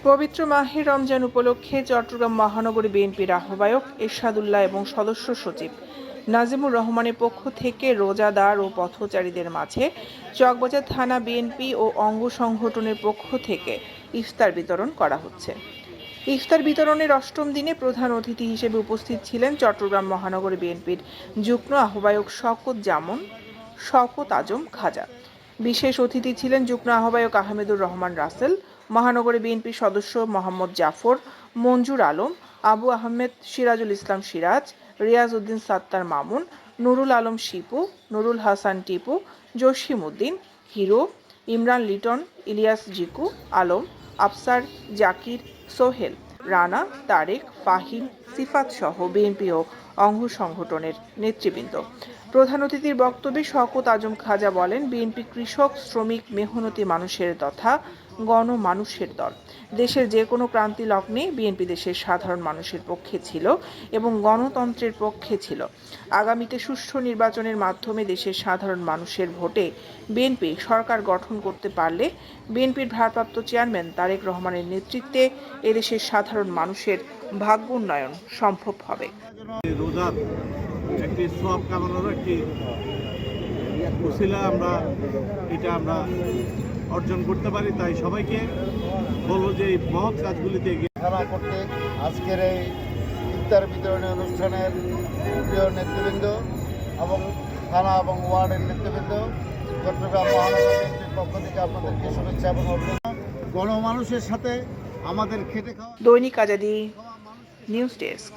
পবিত্র মাহে রমজান উপলক্ষে চট্টগ্রাম মহানগরী বিএনপির আহ্বায়ক এরশাদুল্লাহ এবং সদস্য সচিব নাজিমুর রহমানের পক্ষ থেকে রোজাদার ও পথচারীদের মাঝে চকবাজার থানা বিএনপি ও অঙ্গ সংগঠনের পক্ষ থেকে ইফতার বিতরণ করা হচ্ছে। ইফতার বিতরণের অষ্টম দিনে প্রধান অতিথি হিসেবে উপস্থিত ছিলেন চট্টগ্রাম মহানগরী বিএনপির যুগ্ম আহ্বায়ক শওকত আজম খাজা। বিশেষ অতিথি ছিলেন যুগ্ম আহ্বায়ক আহমেদুর রহমান রাসেল, মহানগরী বিএনপির সদস্য মোহাম্মদ জাফর, মঞ্জুর আলম, আবু আহমেদ, সিরাজুল ইসলাম সিরাজ, রিয়াজ উদ্দিন সাত্তার মামুন, নুরুল আলম শিপু, নুরুল হাসান টিপু, জসিম উদ্দিন, হিরো, ইমরান লিটন, ইলিয়াস জিকু, আলম, আফসার, জাকির, সোহেল, রানা, তারেক, ফাহিম, সিফাত সহ বিএনপি ও অঙ্গ সংগঠনের নেতৃবৃন্দ। প্রধান অতিথির বক্তব্যে শওকত আজম খাজা বলেন, বিএনপি কৃষক, শ্রমিক, মেহনতি মানুষের তথা গণমানুষের দল। দেশের যে কোনো ক্রান্তি লগ্নে বিএনপি দেশের সাধারণ মানুষের পক্ষে ছিল এবং গণতন্ত্রের পক্ষে ছিল। আগামীতে সুষ্ঠু নির্বাচনের মাধ্যমে দেশের সাধারণ মানুষের ভোটে বিএনপি সরকার গঠন করতে পারলে বিএনপির ভারপ্রাপ্ত চেয়ারম্যান তারেক রহমানের নেতৃত্বে এদেশের সাধারণ মানুষের ভাগ্য উন্নয়ন সম্ভব হবে। একটি সওয়াব কামানোর একটি ওসিলা আমরা অর্জন করতে পারি। তাই সবাইকে বলবো যে এই মহৎ কাজগুলিতে এগিয়ে করতে আজকের এই ইফতার বিতরণী অনুষ্ঠানের প্রিয় নেতৃবৃন্দ এবং থানা এবং ওয়ার্ডের নেতৃবৃন্দ, চট্টগ্রাম মহানগর বিএনপির পক্ষ থেকে আপনাদেরকে শুভেচ্ছা এবং অভিনন্দন। গণমানুষের সাথে আমাদের খেটে খাওয়া। দৈনিক আজাদী নিউজ ডেস্ক।